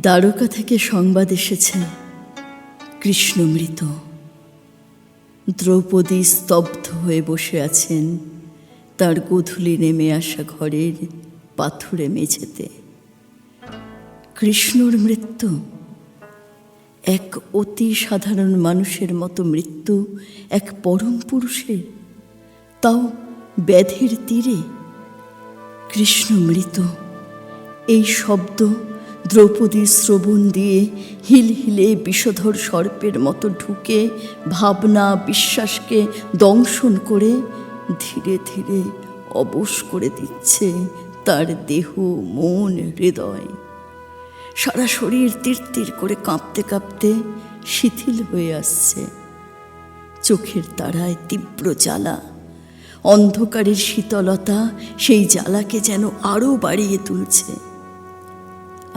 দ্বারকা থেকে সংবাদ এসেছে, কৃষ্ণ মৃত। দ্রৌপদী স্তব্ধ হয়ে বসে আছেন তার গোধূলি নেমে আসা ঘরের পাথুরে মেঝেতে। কৃষ্ণর মৃত্যু, এক অতি সাধারণ মানুষের মতো মৃত্যু এক পরম পুরুষের, তাও ব্যাধির তীরে। কৃষ্ণ মৃত, এই শব্দ দ্রৌপদীর শ্রবণ দিয়ে হিলহিলে বিষধর সর্পের মতো ঢুকে ভাবনা বিশ্বাসকে দংশন করে ধীরে ধীরে অবশ করে দিচ্ছে তার দেহ, মন, হৃদয়। সারা শরীর তীর করে কাঁপতে কাঁপতে শিথিল হয়ে আসছে। চোখের তারায় তীব্র জ্বালা, অন্ধকারের শীতলতা সেই জ্বালাকে যেন আরও বাড়িয়ে তুলছে।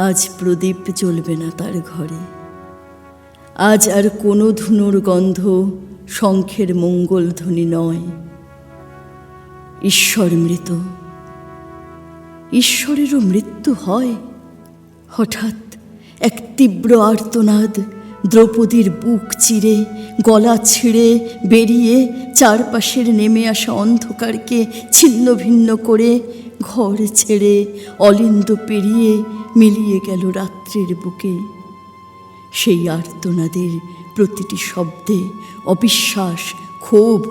আজ প্রদীপ জ্বলবে না তার ঘরে, আজ আর কোনো ধুনোর গন্ধ শঙ্খের মঙ্গলধ্বনি নয়। ঈশ্বর মৃত। ঈশ্বরেরও মৃত্যু হয়। হঠাৎ এক তীব্র আর্তনাদ দ্রৌপদীর বুক চিরে, গলা ছিঁড়ে বেরিয়ে চারপাশের নেমে আসা অন্ধকারকে ছিন্ন ভিন্ন করে ঘর ছেড়ে অলিন্দ পেরিয়ে মিলিয়ে গেল রাত্রির বুকে। সেই আর্তনাদের প্রতিটি শব্দে অবিশ্বাস, ক্ষোভ,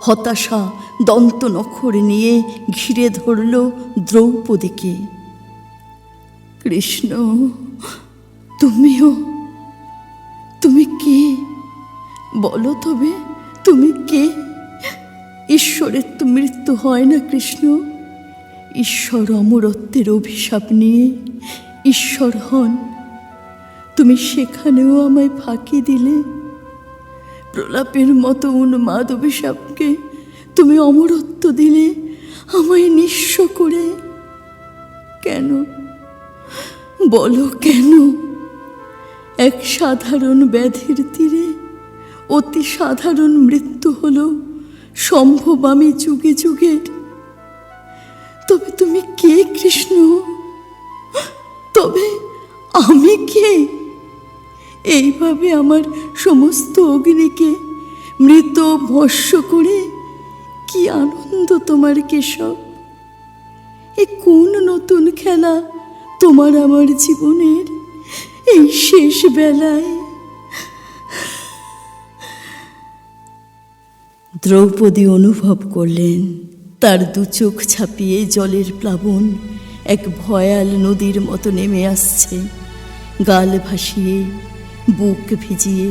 হতাশা দন্ত নখর নিয়ে ঘিরে ধরল দ্রৌপদীকে। কৃষ্ণ, তুমিও? তুমি কে? বলো তবে, তুমি কে? ঈশ্বরের তো মৃত্যু হয় না কৃষ্ণ। ঈশ্বর অমরত্বের অভিশাপ নিয়ে ঈশ্বর হন। তুমি সেখানেও আমায় ফাঁকি দিলে। প্রলাপের মতো উন্মাদ অভিশাপকে তুমি অমরত্ব দিলে আমায় নিঃস্ব করে। কেন বলো, কেন? এক সাধারণ ব্যাধির তীরে অতি সাধারণ মৃত্যু হল সম্ভব আমি যুগে যুগের। তবে তুমি কে কৃষ্ণ? তবে আমি কে? এইভাবে আমার সমস্ত অগ্নিকে মৃত ভস্য করে কি আনন্দ তোমার কেশব! এ কোন নতুন খেলা তোমার আমার জীবনের এই শেষ বেলায়? দ্রৌপদী অনুভব করলেন তার দু চোখ ছাপিয়ে জলের প্লাবন এক ভয়াল নদীর মতো নেমে আসছে, গাল ভাসিয়ে, বুক ভিজিয়ে।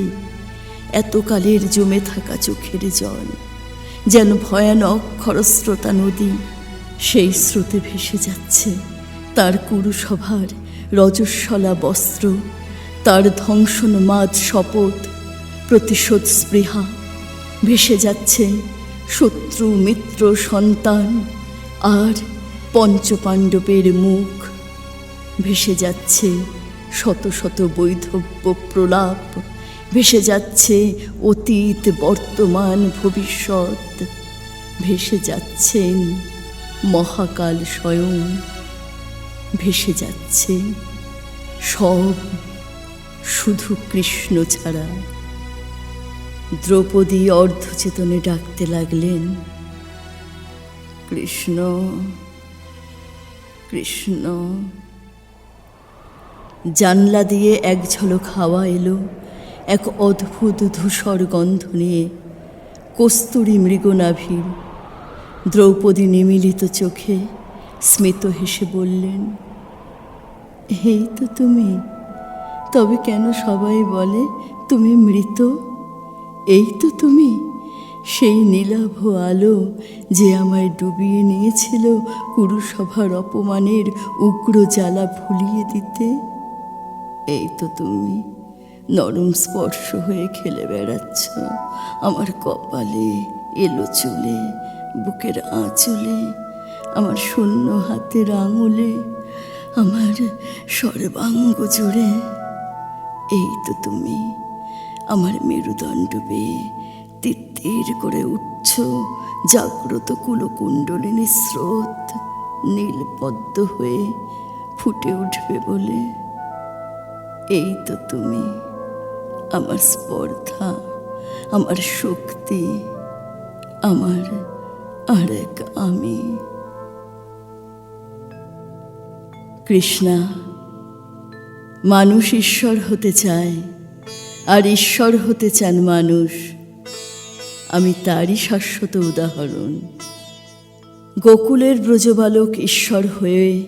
এতকালের জমে থাকা চোখের জল যেন ভয়ানক খরস্রোতা নদী, সেই স্রোতে ভেসে যাচ্ছে তার কুরুসভার রজস্বলা বস্ত্র, তার ধ্বংসন্মাদ শপথ, প্রতিশোধ স্পৃহা। ভেসে যাচ্ছে শত্রু, মিত্র, সন্তান আর পঞ্চপাণ্ডবের মুখ। ভেসে যাচ্ছে শত শত বৈধব্য প্রলাপ। ভেসে যাচ্ছে অতীত, বর্তমান, ভবিষ্যৎ। ভেসে যাচ্ছেন মহাকাল স্বয়ং। ভেসে যাচ্ছে সব, শুধু কৃষ্ণ ছাড়া। দ্রৌপদী অর্ধচেতনে ডাকতে লাগলেন, কৃষ্ণ, কৃষ্ণ। জানলা দিয়ে এক ঝলক হাওয়া এলো, এক অদ্ভুত ধূসর গন্ধ নিয়ে, কস্তুরী মৃগনাভির। দ্রৌপদী নিমিলিত চোখে স্মিত হেসে বললেন, এই তো তুমি। তবে কেন সবাই বলে তুমি মৃত? এই তো তুমি, সেই নীলাভ আলো যে আমায় ডুবিয়ে নিয়েছিল কুরুসভার অপমানের উগ্র জ্বালা ভুলিয়ে দিতে। এই তো তুমি, নরম স্পর্শ হয়ে খেলে বেড়াচ্ছ আমার কপালে, এলো চুলে, বুকের আঁচলে, আমার শূন্য হাতের আঙুলে, আমার সর্বাঙ্গ জুড়ে। এই তো তুমি, আমার মেরুদণ্ড বেয়ে তিত্তির করে উঠছ জাগ্রত কুলকুণ্ডলিনী স্রোত, নীল পদ্ম হয়ে ফুটে উঠবে বলে। এই তো তুমি, আমার স্পর্ধা, আমার শক্তি, আমার আর এক আমি। কৃষ্ণা, মানুষ ঈশ্বর হতে চায়, আর ঈশ্বর হতে চান মানুষ। আমি তারই শাশ্বত উদাহরণ। গোকুলের ব্রজবালক ঈশ্বর হয়ে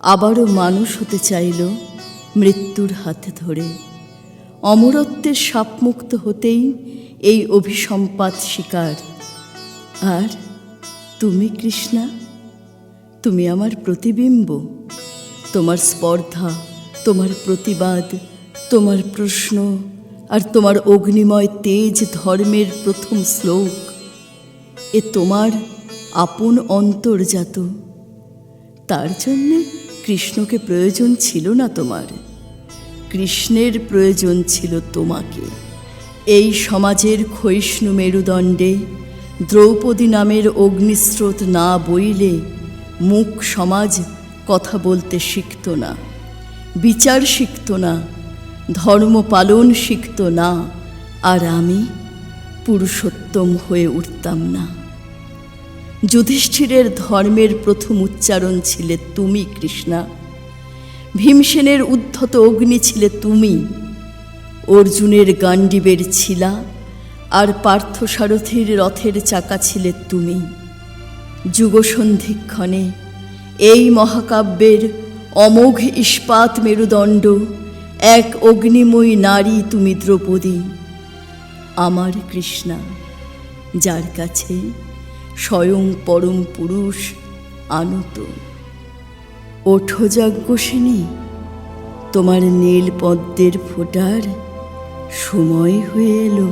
আবারও মানুষ হতে চাইল মৃত্যুর হাতে ধরে। অমরত্বের সাপমুক্ত হতেই এই অভিসম্পাত শিকার। আর তুমি কৃষ্ণা, তুমি আমার প্রতিবিম্ব। তোমার স্পর্ধা, তোমার প্রতিবাদ, তোমার প্রশ্ন আর তোমার অগ্নিময় তেজ ধর্মের প্রথম শ্লোক, এ তোমার আপন অন্তর্জাত। তার জন্যে কৃষ্ণকে প্রয়োজন ছিল না তোমার, কৃষ্ণের প্রয়োজন ছিল তোমাকে। এই সমাজের ক্ষয়িষ্ণু মেরুদণ্ডে দ্রৌপদী নামের অগ্নিস্রোত না বইলে মুখ সমাজ কথা বলতে শিখত না, বিচার শিখত না, ধর্ম পালন শিখত না, আর আমি পুরুষোত্তম হয়ে উঠতাম না। যুধিষ্ঠিরের ধর্মের প্রথম উচ্চারণ ছিলে তুমি কৃষ্ণা। ভীমসেনের উদ্ধত অগ্নি ছিলে তুমি। অর্জুনের গান্ডীবের ছিলা আর পার্থসারথীর রথের চাকা ছিলে তুমি। যুগসন্ধিক্ষণে এই মহাকাব্যের অমোঘ ইস্পাত মেরুদণ্ড এক অগ্নিময়ী নারী তুমি দ্রৌপদী, আমার কৃষ্ণা, যার কাছে স্বয়ং পরম পুরুষ আনত। ওঠো যজ্ঞসেনী, তোমার নীল পদ্মের ফোঁটার সময় হয়ে এলো।